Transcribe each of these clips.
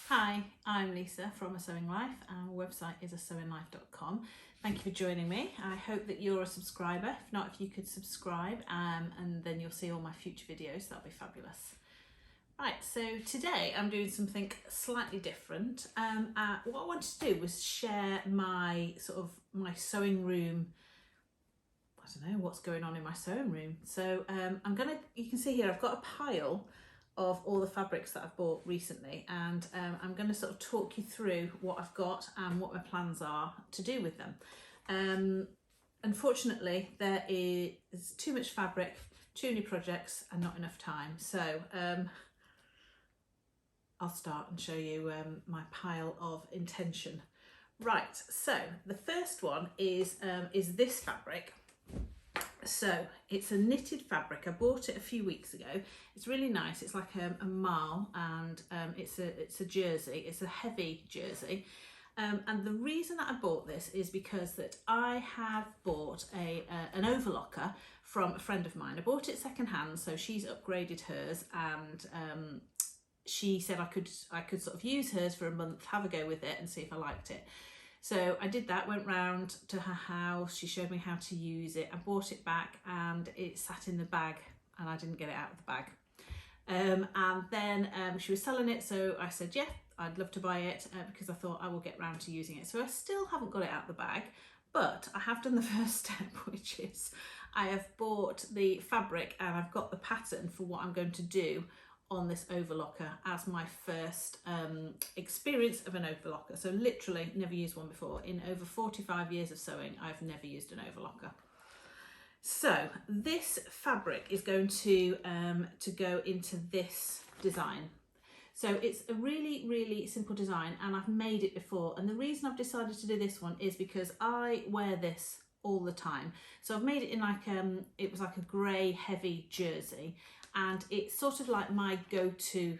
Hi, I'm Lisa from A Sewing Life. Our website is asewinglife.com. Thank you for joining me. I hope that you're a subscriber. If not, if you could subscribe and then you'll see all my future videos, that'll be fabulous. Right, so today I'm doing something slightly different. What I wanted to do was share my sewing room. I don't know what's going on in my sewing room. So you can see here I've got a pile of all the fabrics that I've bought recently, and I'm going to sort of talk you through what I've got and what my plans are to do with them. Unfortunately, there is too much fabric, too many projects and not enough time. So I'll start and show you my pile of intention. Right, so the first one is this fabric. So it's a knitted fabric. I bought it a few weeks ago. It's really nice. It's like a marl, and it's a jersey. It's a heavy jersey. And the reason that I bought this is because that I have bought an overlocker from a friend of mine. I bought it secondhand, so she's upgraded hers, and she said I could sort of use hers for a month, have a go with it and see if I liked it. So I did that, went round to her house, she showed me how to use it, I bought it back and it sat in the bag and I didn't get it out of the bag. And then she was selling it, so I said, yeah, I'd love to buy it because I thought I will get round to using it. So I still haven't got it out of the bag, but I have done the first step, which is I have bought the fabric and I've got the pattern for what I'm going to do on this overlocker as my first experience of an overlocker. So literally never used one before. In over 45 years of sewing, I've never used an overlocker. So this fabric is going to go into this design. So it's a really, really simple design and I've made it before. And the reason I've decided to do this one is because I wear this all the time. So I've made it in like, it was like a grey heavy jersey. And it's sort of like my go-to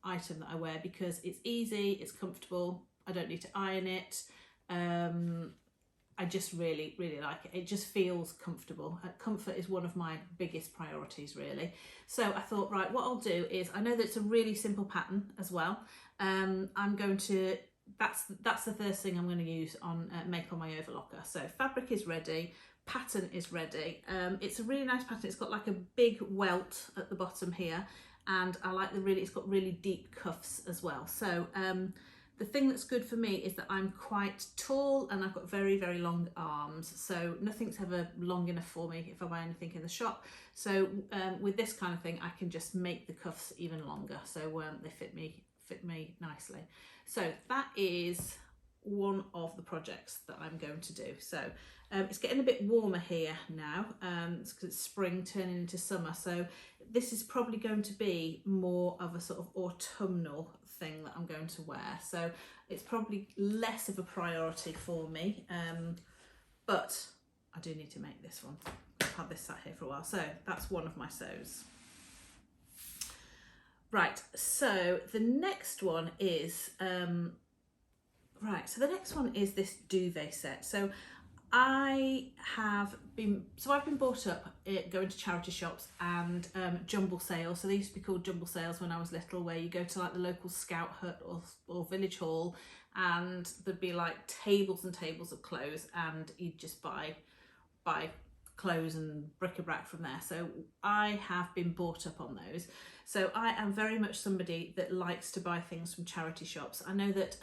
item that I wear because it's easy, it's comfortable, I don't need to iron it. I just really, really like it. It just feels comfortable. Comfort is one of my biggest priorities, really. So I thought, right, what I'll do is, I know that it's a really simple pattern as well. I'm going to, that's the first thing I'm going to use on make on my overlocker. So fabric is ready. Pattern is ready. It's a really nice pattern. It's got like a big welt at the bottom here, and I like it's got really deep cuffs as well. So the thing that's good for me is that I'm quite tall and I've got very, very long arms, so nothing's ever long enough for me if I buy anything in the shop. So with this kind of thing I can just make the cuffs even longer, so they fit me nicely. So that is one of the projects that I'm going to do. So it's getting a bit warmer here now, it's because it's spring turning into summer, so this is probably going to be more of a sort of autumnal thing that I'm going to wear, so it's probably less of a priority for me, but I do need to make this one. I've had this sat here for a while, so that's one of my sews. Right, so the next one is this duvet set. So I've been brought up going to charity shops and jumble sales. So they used to be called jumble sales when I was little, where you go to like the local scout hut or village hall, and there'd be like tables and tables of clothes, and you'd just buy clothes and bric-a-brac from there. So I have been brought up on those. So I am very much somebody that likes to buy things from charity shops. I know that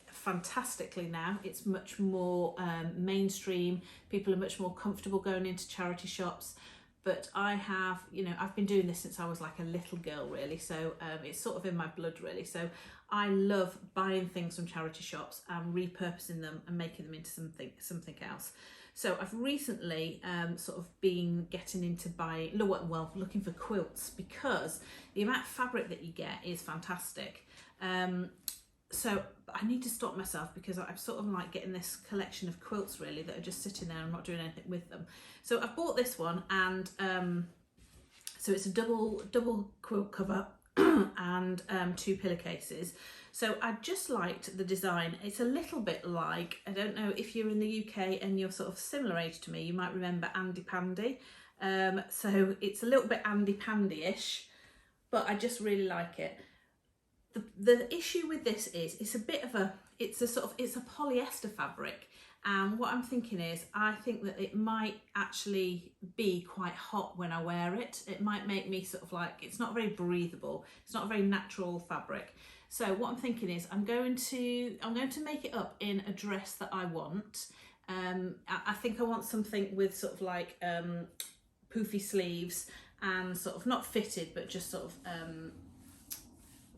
fantastically now it's much more mainstream. People are much more comfortable going into charity shops, but I've been doing this since I was like a little girl, really, so it's sort of in my blood, really. So I love buying things from charity shops and repurposing them and making them into something else. So I've recently sort of been getting into looking for quilts, because the amount of fabric that you get is fantastic. So I need to stop myself, because I'm sort of like getting this collection of quilts really that are just sitting there and I'm not doing anything with them. So I've bought this one, and so it's a double quilt cover and 2 pillowcases. So I just liked the design. It's a little bit like, I don't know if you're in the UK and you're sort of similar age to me, you might remember Andy Pandy. So it's a little bit Andy Pandy-ish, but I just really like it. The issue with this is it's a polyester fabric, and what I'm thinking is I think that it might actually be quite hot when I wear it. It might make me sort of like, it's not very breathable, it's not a very natural fabric. So what I'm thinking is I'm going to make it up in a dress that I want. I think I want something with sort of like poofy sleeves and sort of not fitted, but just sort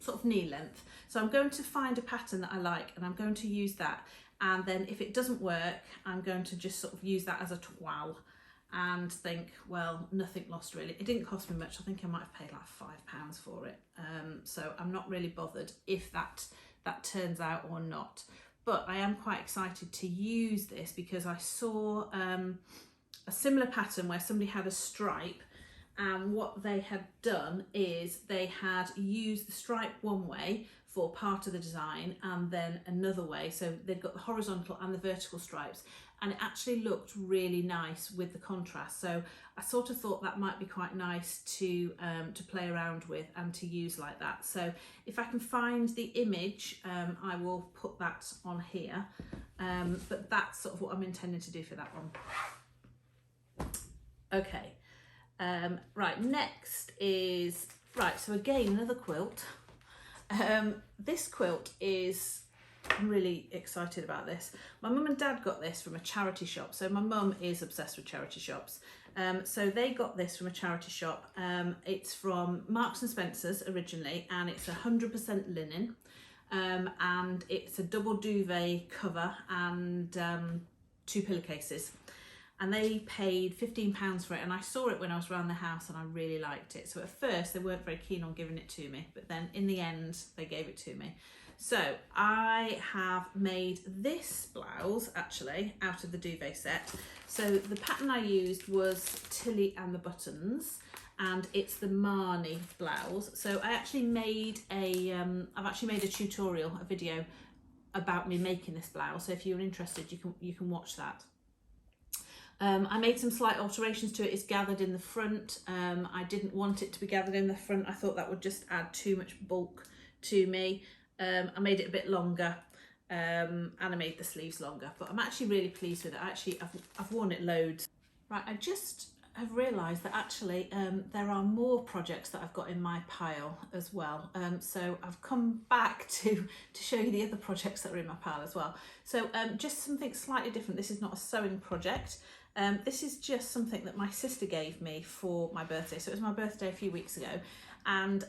of knee length. So I'm going to find a pattern that I like, and I'm going to use that. And then if it doesn't work, I'm going to just sort of use that as a toile and think, well, nothing lost really. It didn't cost me much. I think I might have paid like £5 for it. So I'm not really bothered if that turns out or not. But I am quite excited to use this because I saw a similar pattern where somebody had a stripe, and what they had done is they had used the stripe one way for part of the design and then another way. So they've got the horizontal and the vertical stripes, and it actually looked really nice with the contrast. So I sort of thought that might be quite nice to play around with and to use like that. So if I can find the image, I will put that on here. But that's sort of what I'm intending to do for that one. Okay. Right, next is, right, so again, another quilt. This quilt is, I'm really excited about this. My mum and dad got this from a charity shop. So my mum is obsessed with charity shops. So they got this from a charity shop. It's from Marks and Spencer's originally, and it's 100% linen. And it's a double duvet cover and 2 pillowcases. And they paid £15 for it, and I saw it when I was around the house and I really liked it. So at first they weren't very keen on giving it to me, but then in the end they gave it to me. So I have made this blouse actually out of the duvet set. So the pattern I used was Tilly and the Buttons, and it's the Marnie blouse. So I actually made I've actually made a tutorial, a video about me making this blouse. So if you're interested, you can watch that. I made some slight alterations to it. It's gathered in the front. I didn't want it to be gathered in the front. I thought that would just add too much bulk to me. I made it a bit longer, and I made the sleeves longer, but I'm actually really pleased with it. I've worn it loads. Right, I just have realised that actually there are more projects that I've got in my pile as well. So I've come back to show you the other projects that are in my pile as well. So just something slightly different. This is not a sewing project. This is just something that my sister gave me for my birthday. So it was my birthday a few weeks ago, and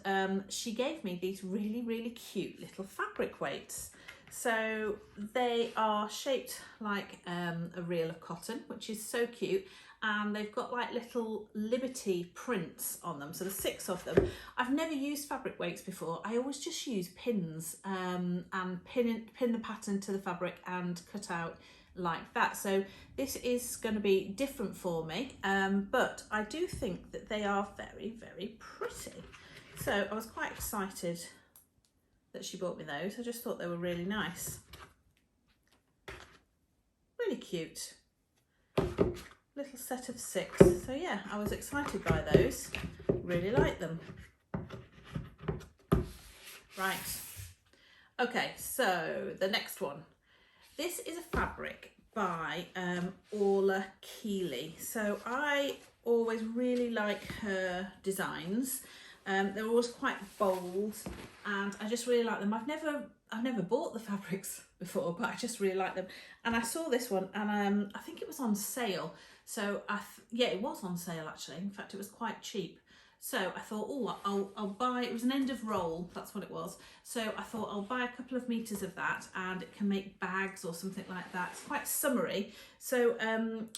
she gave me these really, really cute little fabric weights. So they are shaped like a reel of cotton, which is so cute. And they've got like little Liberty prints on them. So there's 6 of them. I've never used fabric weights before. I always just use pins and pin the pattern to the fabric and cut out like that. So this is going to be different for me, but I do think that they are very, very pretty. So I was quite excited that she bought me those. I just thought they were really nice. Really cute. Little set of 6. So yeah, I was excited by those. Really like them. Right. Okay, so the next one. This is a fabric by Orla Kiely. So I always really like her designs. They're always quite bold, and I just really like them. I've never bought the fabrics before, but I just really like them. And I saw this one, and I think it was on sale. So yeah, it was on sale actually. In fact, it was quite cheap. So I thought, oh, I'll buy, it was an end of roll, that's what it was. So I thought I'll buy a couple of meters of that, and it can make bags or something like that. It's quite summery. So I'm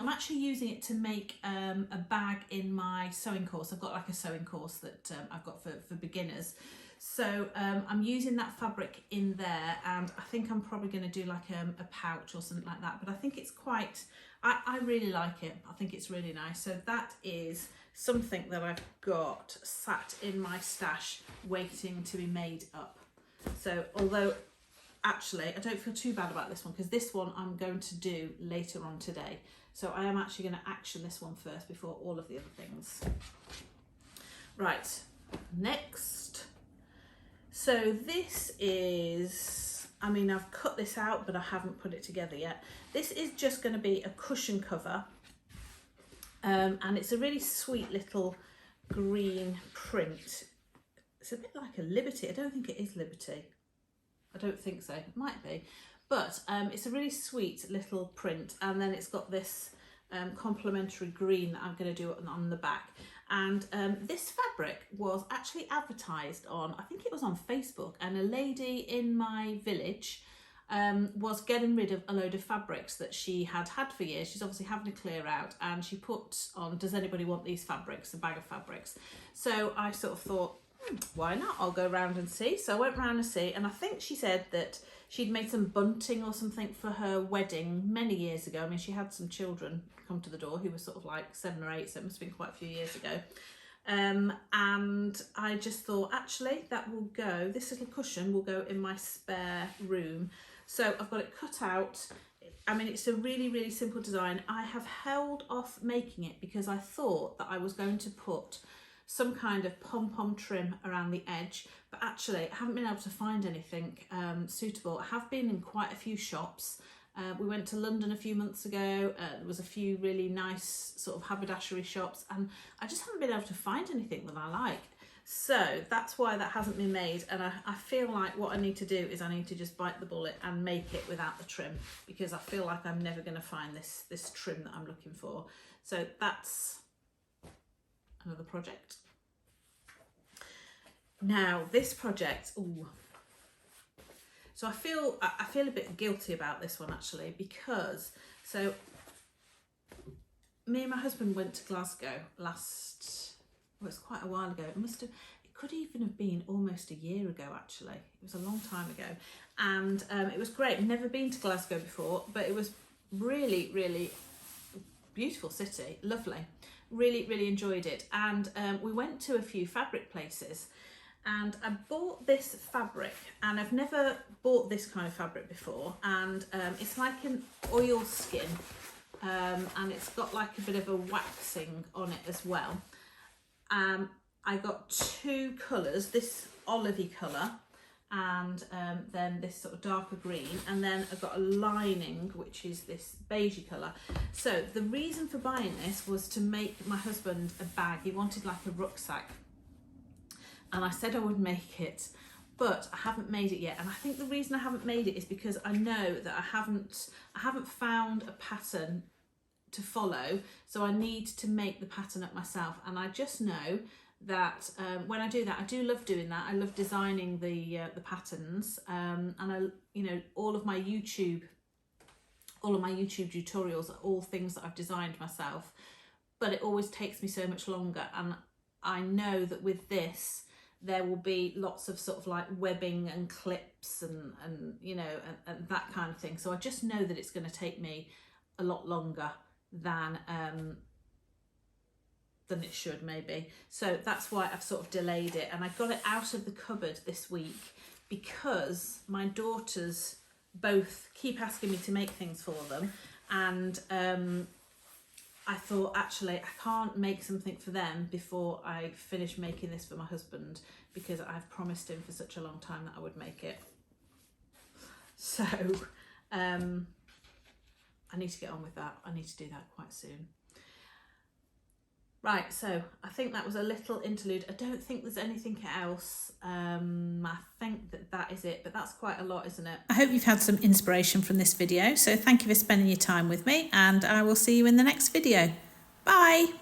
actually using it to make a bag in my sewing course. I've got like a sewing course that I've got for beginners. So I'm using that fabric in there, and I think I'm probably going to do like a pouch or something like that. But I think it's quite, I really like it. I think it's really nice. So that is something that I've got sat in my stash waiting to be made up. So although actually I don't feel too bad about this one, because this one I'm going to do later on today. So I am actually going to action this one first before all of the other things. Right, next So this is, I mean, I've cut this out, but I haven't put it together yet. This is just going to be a cushion cover. And it's a really sweet little green print. It's a bit like a Liberty. I don't think it is Liberty. I don't think so. It might be. But it's a really sweet little print. And then it's got this complementary green that I'm going to do on the back. And this fabric was actually advertised on, I think it was on Facebook, and a lady in my village was getting rid of a load of fabrics that she had for years. She's obviously having to clear out, and she put on, does anybody want these fabrics, a bag of fabrics. So I sort of thought, why not, I'll go round and see. So I went round and see, and I think she said that she'd made some bunting or something for her wedding many years ago. I mean, she had some children come to the door who were sort of like 7 or 8, so it must have been quite a few years ago. And I just thought, actually, that will go, this little cushion will go in my spare room. So I've got it cut out. I mean, it's a really, really simple design. I have held off making it because I thought that I was going to put some kind of pom-pom trim around the edge, but actually I haven't been able to find anything suitable. I have been in quite a few shops. We went to London a few months ago. There was a few really nice sort of haberdashery shops, and I just haven't been able to find anything that I like. So that's why that hasn't been made, and I feel like what I need to do is I need to just bite the bullet and make it without the trim, because I feel like I'm never going to find this trim that I'm looking for. So that's another project. Now this project, ooh. So I feel a bit guilty about this one actually, because so me and my husband went to Glasgow well, it's quite a while ago. It could even have been almost a year ago actually. It was a long time ago, and it was great. Never been to Glasgow before, but it was really, really beautiful city, lovely. Really, really enjoyed it. And we went to a few fabric places, and I bought this fabric, and I've never bought this kind of fabric before, and it's like an oil skin, and it's got like a bit of a waxing on it as well. I got 2 colours, this olivey colour and then this sort of darker green, and then I've got a lining which is this beigey colour. So the reason for buying this was to make my husband a bag. He wanted like a rucksack, and I said I would make it, but I haven't made it yet. And I think the reason I haven't made it is because I know that I haven't found a pattern to follow, so I need to make the pattern up myself. And I just know that when I do that, I do love doing that. I love designing the patterns, and I, you know, all of my YouTube tutorials are all things that I've designed myself, but it always takes me so much longer. And I know that with this there will be lots of sort of like webbing and clips and you know, and that kind of thing. So I just know that it's going to take me a lot longer than it should maybe. So that's why I've sort of delayed it, and I got it out of the cupboard this week because my daughters both keep asking me to make things for them, and I thought actually I can't make something for them before I finish making this for my husband, because I've promised him for such a long time that I would make it. So I need to get on with that. I need to do that quite soon. Right, so I think that was a little interlude. I don't think there's anything else. I think that is it, but that's quite a lot, isn't it? I hope you've had some inspiration from this video. So thank you for spending your time with me, and I will see you in the next video. Bye.